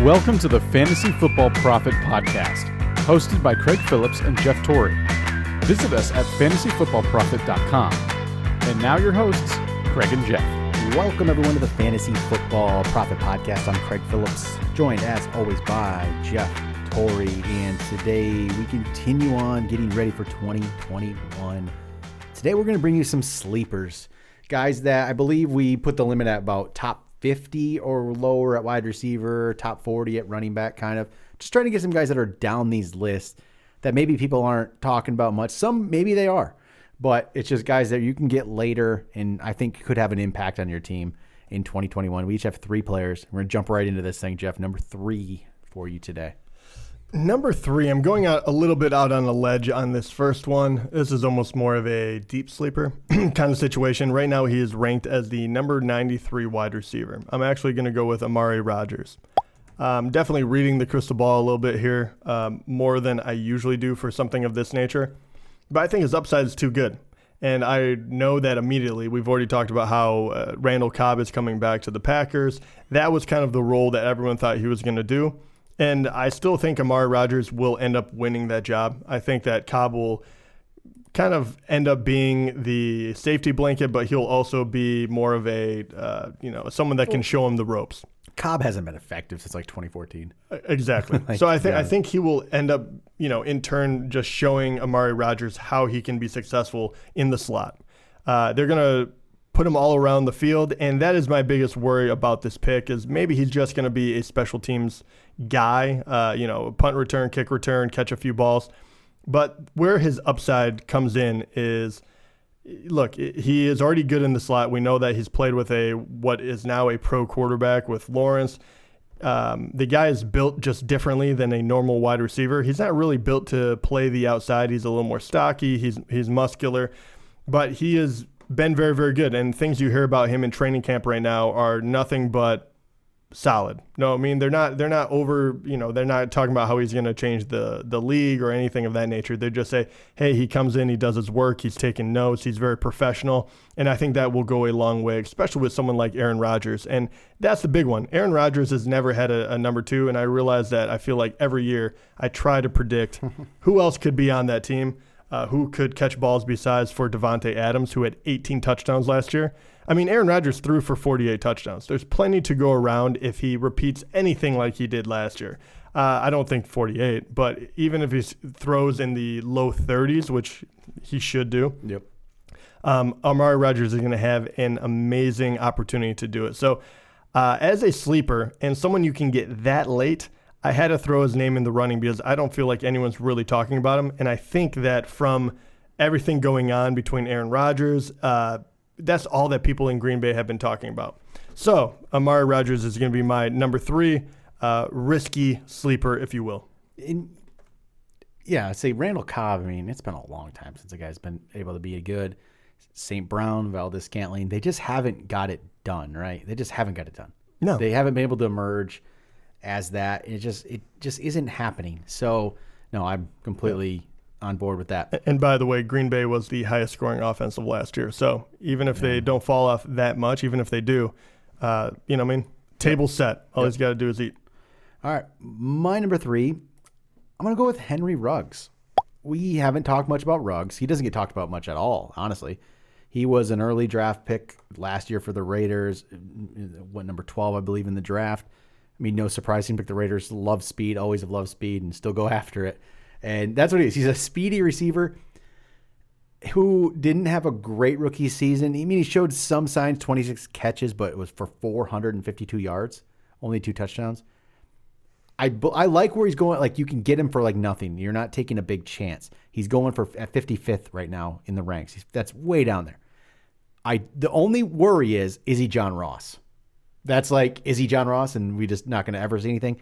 Welcome to the Fantasy Football Prophet podcast, hosted by Craig Phillips and Jeff Torrey. Visit us at fantasyfootballprophet.com. And now your hosts, Craig and Jeff. Welcome everyone to the Fantasy Football Prophet podcast. I'm Craig Phillips, joined as always by Jeff Torrey. And today we continue on getting ready for 2021. Today we're going to bring you some sleepers. Guys that I believe we put the limit at about top 50 or lower at wide receiver, top 40 at running back, kind of. Just trying to get some guys that are down these lists that maybe people aren't talking about much. Some, maybe they are. But it's just guys that you can get later and I think could have an impact on your team in 2021. We each have 3 players. We're going to jump right into this thing, Jeff. Number 3 for you today. Number 3, I'm going out a little bit out on a ledge on this first one. This is almost more of a deep sleeper kind of situation. Right now, he is ranked as the number 93 wide receiver. I'm actually going to go with Amari Rodgers. Definitely reading the crystal ball a little bit here, more than I usually do for something of this nature. But I think his upside is too good. And I know that immediately. We've already talked about how Randall Cobb is coming back to the Packers. That was kind of the role that everyone thought he was going to do. And I still think Amari Rodgers will end up winning that job. I think that Cobb will kind of end up being the safety blanket, but he'll also be more of a, someone that can show him the ropes. Cobb hasn't been effective since like 2014. Exactly. So I think he will end up, in turn just showing Amari Rodgers how he can be successful in the slot. They're going to put him all around the field, and that is my biggest worry about this pick is maybe he's just going to be a special teams guy, punt return, kick return, catch a few balls. But where his upside comes in is, look, he is already good in the slot. We know that he's played with what is now a pro quarterback with Lawrence. The guy is built just differently than a normal wide receiver. He's not really built to play the outside. He's a little more stocky. He's muscular, but he has been very, very good. And things you hear about him in training camp right now are nothing but solid. No, I mean, they're not over, they're not talking about how he's going to change the league or anything of that nature. They just say, hey, he comes in, he does his work, he's taking notes, he's very professional. And I think that will go a long way, especially with someone like Aaron Rodgers. And that's the big one. Aaron Rodgers has never had a number 2. And I realize that I feel like every year I try to predict who else could be on that team, who could catch balls besides for Devontae Adams, who had 18 touchdowns last year. I mean, Aaron Rodgers threw for 48 touchdowns. There's plenty to go around if he repeats anything like he did last year. I don't think 48, but even if he throws in the low 30s, which he should do, yep. Amari Rodgers is going to have an amazing opportunity to do it. So as a sleeper and someone you can get that late, I had to throw his name in the running because I don't feel like anyone's really talking about him. And I think that from everything going on between Aaron Rodgers, that's all that people in Green Bay have been talking about. So Amari Rodgers is going to be my number 3 risky sleeper, if you will. Say Randall Cobb. I mean, it's been a long time since a guy's been able to be a good St. Brown, Valdez-Scantling. They just haven't got it done, right? They just haven't got it done. No. They haven't been able to emerge as that. It just isn't happening. So, no, I'm completely on board with that. And by the way, Green Bay was the highest scoring offense of last year. So even if they don't fall off that much, even if they do, table set. All he's got to do is eat. All right. My number 3, I'm going to go with Henry Ruggs. We haven't talked much about Ruggs. He doesn't get talked about much at all, honestly. He was an early draft pick last year for the Raiders, number 12, I believe, in the draft. I mean, no surprise. He picked the Raiders. Love speed, always have loved speed, and still go after it. And that's what he is. He's a speedy receiver who didn't have a great rookie season. I mean, he showed some signs, 26 catches, but it was for 452 yards, only 2 touchdowns. I like where he's going. Like, you can get him for like nothing. You're not taking a big chance. He's going for at 55th right now in the ranks. That's way down there. The only worry is he John Ross? That's like, is he John Ross and we just not going to ever see anything?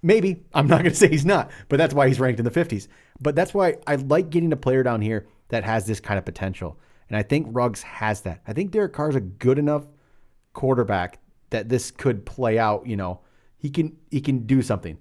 Maybe. I'm not going to say he's not, but that's why he's ranked in the 50s. But that's why I like getting a player down here that has this kind of potential. And I think Ruggs has that. I think Derek Carr's a good enough quarterback that this could play out. He can do something.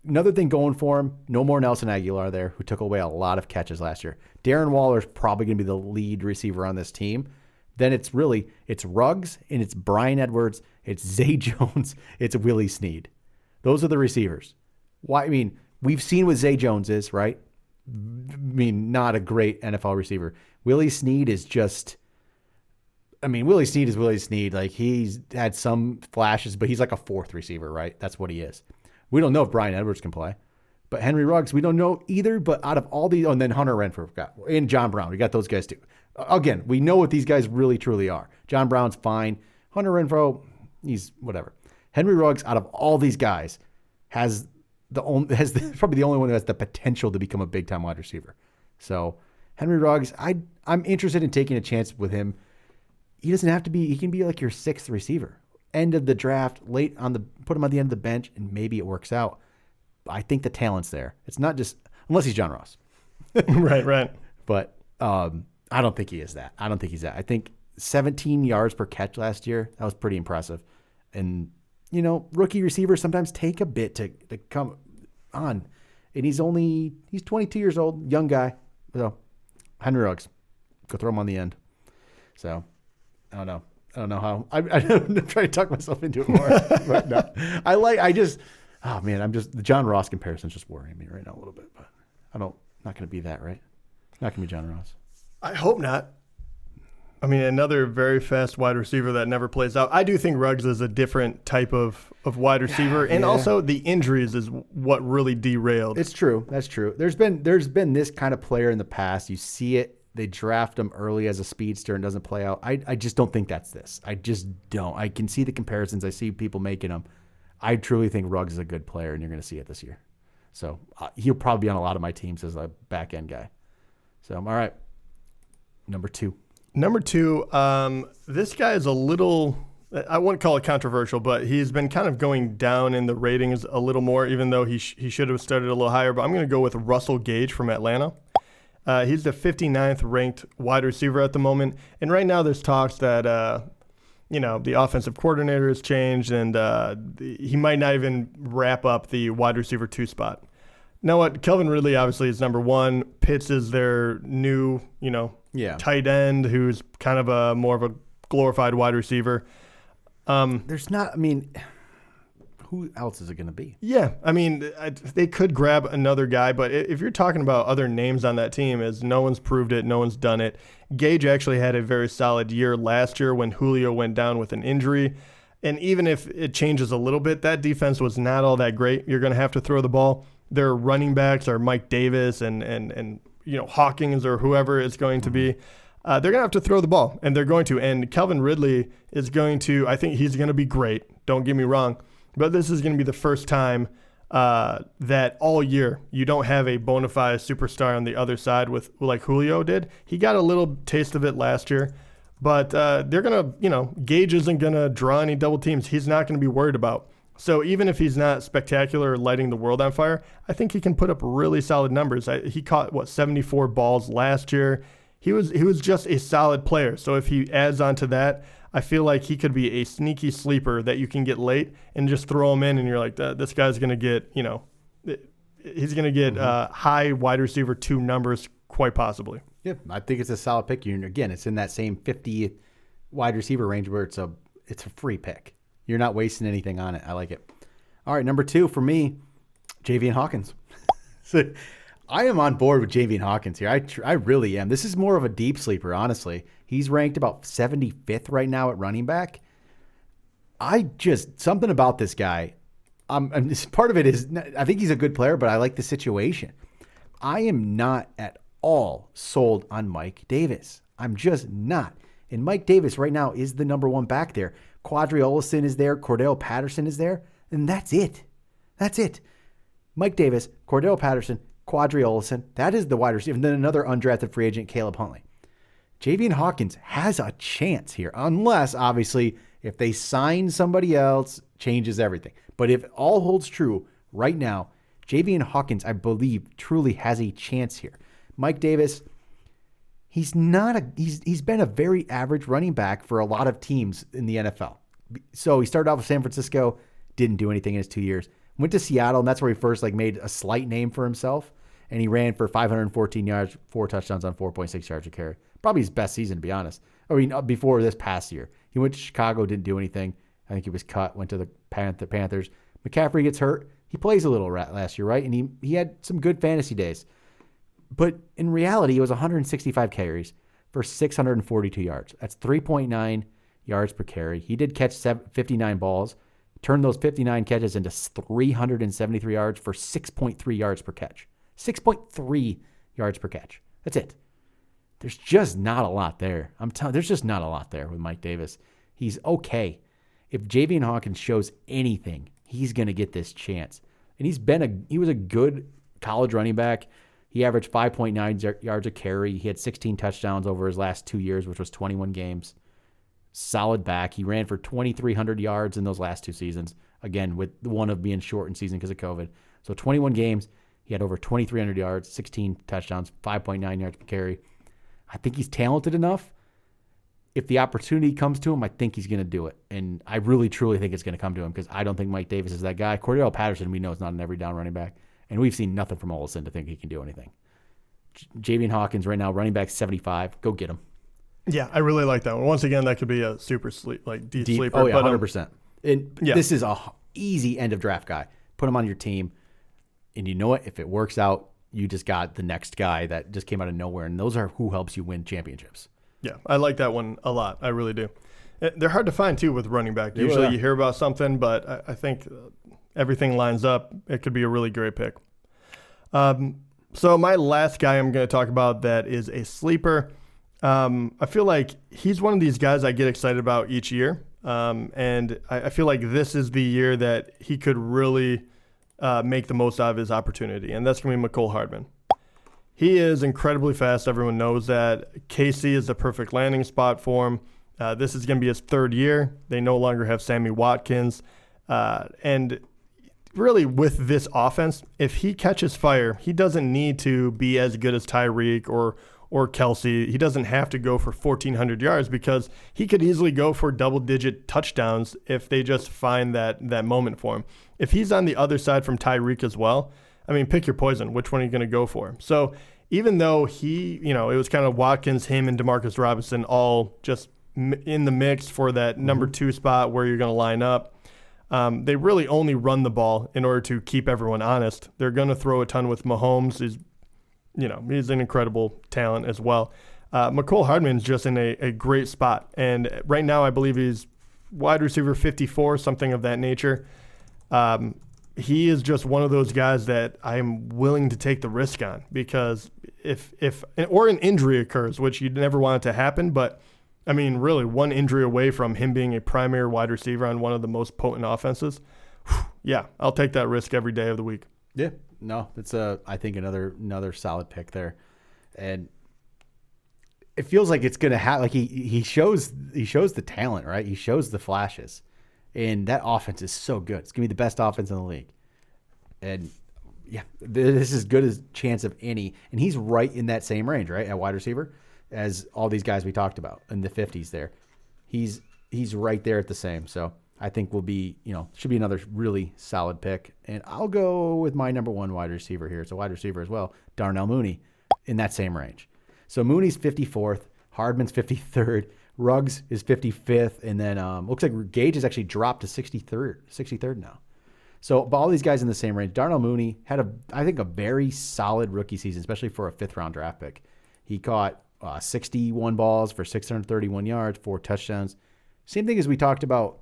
Another thing going for him, no more Nelson Aguilar there, who took away a lot of catches last year. Darren Waller's probably going to be the lead receiver on this team. Then it's Ruggs and it's Brian Edwards, it's Zay Jones, it's Willie Snead. Those are the receivers. Why? I mean, we've seen what Zay Jones is, right? I mean, not a great NFL receiver. Willie Snead is just, I mean, Willie Snead is Willie Snead. Like, he's had some flashes, but he's like a fourth receiver, right? That's what he is. We don't know if Brian Edwards can play. But Henry Ruggs, we don't know either. But out of all these, and then Hunter Renfrow, and John Brown, we got those guys too. Again, we know what these guys really, truly are. John Brown's fine. Hunter Renfrow, he's whatever. Henry Ruggs, out of all these guys, has probably the only one that has the potential to become a big-time wide receiver. So Henry Ruggs, I'm interested in taking a chance with him. He doesn't have to be. He can be like your sixth receiver. End of the draft, put him on the end of the bench, and maybe it works out. I think the talent's there. It's not just unless he's John Ross. Right. But I don't think he is that. I don't think he's that. I think 17 yards per catch last year, that was pretty impressive. And, rookie receivers sometimes take a bit to come on. And he's 22 years old, young guy. So, Henry Ruggs, go throw him on the end. So, I don't know how. I'm trying to talk myself into it more. But no. The John Ross comparison is just worrying me right now a little bit. But not going to be that, right? Not going to be John Ross. I hope not. I mean, another very fast wide receiver that never plays out. I do think Ruggs is a different type of wide receiver. And also the injuries is what really derailed. It's true. That's true. There's been this kind of player in the past. You see it. They draft him early as a speedster and doesn't play out. I just don't think that's this. I just don't. I can see the comparisons. I see people making them. I truly think Ruggs is a good player, and you're going to see it this year. So he'll probably be on a lot of my teams as a back-end guy. So, all right. Number two, this guy is a little, I wouldn't call it controversial, but he's been kind of going down in the ratings a little more, even though he should have started a little higher. But I'm going to go with Russell Gage from Atlanta. He's the 59th ranked wide receiver at the moment. And right now there's talks that, the offensive coordinator has changed and he might not even wrap up the wide receiver 2 spot. Now what? Calvin Ridley obviously is number 1. Pitts is their new, tight end who's kind of more of a glorified wide receiver. Who else is it going to be? Yeah, they could grab another guy, but if you're talking about other names on that team, as no one's proved it, no one's done it. Gage actually had a very solid year last year when Julio went down with an injury. And even if it changes a little bit, that defense was not all that great. You're going to have to throw the ball. Their running backs are Mike Davis and Hawkins or whoever it's going to be. They're going to have to throw the ball, and they're going to. And Calvin Ridley is going to – I think he's going to be great. Don't get me wrong. But this is going to be the first time that all year you don't have a bona fide superstar on the other side with like Julio did. He got a little taste of it last year. But they're going to, Gage isn't going to draw any double teams. He's not going to be worried about. So even if he's not spectacular or lighting the world on fire, I think he can put up really solid numbers. He caught, 74 balls last year. He was just a solid player. So if he adds on to that, I feel like he could be a sneaky sleeper that you can get late and just throw him in and you're like, this guy's going to get, he's going to get high wide receiver 2 numbers quite possibly. Yeah, I think it's a solid pick. Again, it's in that same 50 wide receiver range where it's a free pick. You're not wasting anything on it. I like it. All right, number 2 for me, Javian Hawkins. So I am on board with Javian Hawkins here. I really am. This is more of a deep sleeper, honestly. He's ranked about 75th right now at running back. Something about this guy. Part of it is, I think he's a good player, but I like the situation. I am not at all sold on Mike Davis. I'm just not. And Mike Davis right now is the number 1 back there. Quadri Olison is there. Cordell Patterson is there. And that's it. That's it. Mike Davis, Cordell Patterson, Quadri Olison. That is the wide receiver. And then another undrafted free agent, Caleb Huntley. Javian Hawkins has a chance here, unless, obviously, if they sign somebody else, changes everything. But if all holds true right now, Javian Hawkins, I believe, truly has a chance here. Mike Davis, he's been a very average running back for a lot of teams in the NFL. So he started off with San Francisco, didn't do anything in his 2 years. Went to Seattle, and that's where he first made a slight name for himself. And he ran for 514 yards, 4 touchdowns on 4.6 yards a carry. Probably his best season, to be honest. Before this past year. He went to Chicago, didn't do anything. I think he was cut, went to the Panthers. McCaffrey gets hurt. He plays a little last year, right? And he had some good fantasy days. But in reality, it was 165 carries for 642 yards. That's 3.9 yards per carry. He did catch 59 balls, turned those 59 catches into 373 yards for 6.3 yards per catch. 6.3 yards per catch. That's it. There's just not a lot there. There's just not a lot there with Mike Davis. He's okay. If Javian Hawkins shows anything, he's going to get this chance. And he was a good college running back. He averaged 5.9 yards a carry. He had 16 touchdowns over his last 2 years, which was 21 games. Solid back. He ran for 2,300 yards in those last 2 seasons. Again, with the one of being short in season because of COVID. So 21 games, he had over 2,300 yards, 16 touchdowns, 5.9 yards per carry. I think he's talented enough. If the opportunity comes to him, I think he's going to do it. And I really, truly think it's going to come to him because I don't think Mike Davis is that guy. Cordell Patterson, we know, is not an every down running back. And we've seen nothing from Olsen to think he can do anything. Javian Hawkins right now, running back 75. Go get him. Yeah, I really like that one. Once again, that could be a super deep sleeper. Oh, yeah, 100%. This is a easy end of draft guy. Put him on your team. And you know what? If it works out, you just got the next guy that just came out of nowhere. And those are who helps you win championships. Yeah, I like that one a lot. I really do. They're hard to find, too, with running back. Usually you hear about something, but I think everything lines up. It could be a really great pick. So my last guy I'm going to talk about that is a sleeper. I feel like he's one of these guys I get excited about each year. And I feel like this is the year that he could really make the most out of his opportunity. And that's going to be Mecole Hardman. He is incredibly fast. Everyone knows that. KC is the perfect landing spot for him. This is going to be his 3rd year. They no longer have Sammy Watkins. And really with this offense, if he catches fire, he doesn't need to be as good as Tyreek or Kelsey. He doesn't have to go for 1,400 yards because he could easily go for double-digit touchdowns if they just find that moment for him. If he's on the other side from Tyreek as well, I mean, pick your poison. Which one are you going to go for? So even though it was kind of Watkins, him, and Demarcus Robinson all just in the mix for that number 2 spot where you're going to line up, they really only run the ball in order to keep everyone honest. They're going to throw a ton with Mahomes. He's an incredible talent as well. Mecole Hardman's just in a great spot. And right now I believe he's wide receiver 54, something of that nature. He is just one of those guys that I'm willing to take the risk on because if an injury occurs, which you never want it to happen, but I mean, really one injury away from him being a primary wide receiver on one of the most potent offenses, yeah, I'll take that risk every day of the week. Yeah, no, it's I think another solid pick there, and it feels like it's gonna have he shows the talent, right? He shows the flashes, and that offense is so good. It's gonna be the best offense in the league, and yeah, this is as good as chance of any, and he's right in that same range, right, at wide receiver, as all these guys we talked about in the 50s. There, he's right there at the same. So I think should be another really solid pick. And I'll go with my number 1 wide receiver here. It's a wide receiver as well, Darnell Mooney, in that same range. So Mooney's 54th, Hardman's 53rd, Ruggs is 55th, and then looks like Gage has actually dropped to 63rd now. So all these guys in the same range. Darnell Mooney had I think a very solid rookie season, especially for a 5th-round draft pick. He caught 61 balls for 631 yards, 4 touchdowns. Same thing as we talked about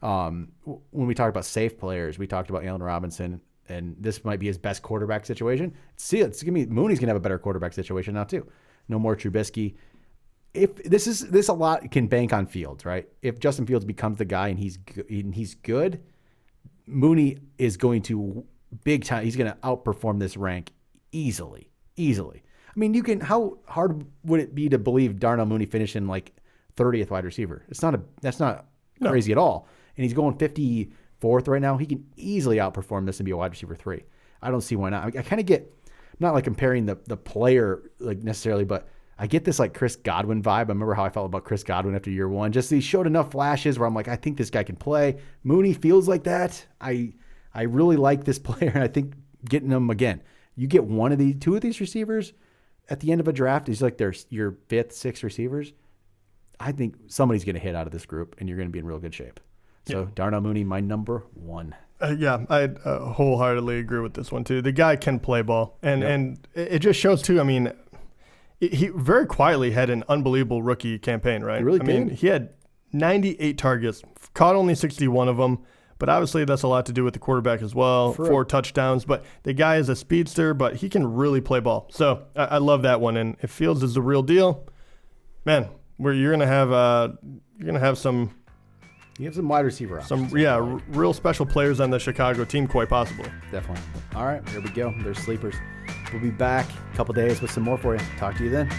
when we talked about safe players. We talked about Allen Robinson, and this might be his best quarterback situation. It's gonna be Mooney's gonna have a better quarterback situation now too. No more Trubisky. If this a lot can bank on Fields, right? If Justin Fields becomes the guy and he's good, Mooney is going to big time. He's going to outperform this rank easily. I mean, how hard would it be to believe Darnell Mooney finishing like 30th wide receiver? That's not crazy at all. And he's going 54th right now. He can easily outperform this and be a wide receiver 3. I don't see why not. I kind of get, not like comparing the player like necessarily, but I get this like Chris Godwin vibe. I remember how I felt about Chris Godwin after year 1. Just he showed enough flashes where I'm like, I think this guy can play. Mooney feels like that. I really like this player, and I think getting him again. You get two of these receivers at the end of a draft. He's like your 5th, 6th receivers. I think somebody's going to hit out of this group, and you're going to be in real good shape. So Darnell Mooney, my number 1. I wholeheartedly agree with this one too. The guy can play ball, and it just shows too. I mean, he very quietly had an unbelievable rookie campaign, right? He really did. I mean, he had 98 targets, caught only 61 of them. But obviously that's a lot to do with the quarterback as well. 4 touchdowns. But the guy is a speedster, but he can really play ball. So I love that one. And if Fields is the real deal, man, you're gonna have some. You have some wide receiver options. Real special players on the Chicago team, quite possibly. Definitely. All right, here we go. There's sleepers. We'll be back a couple days with some more for you. Talk to you then.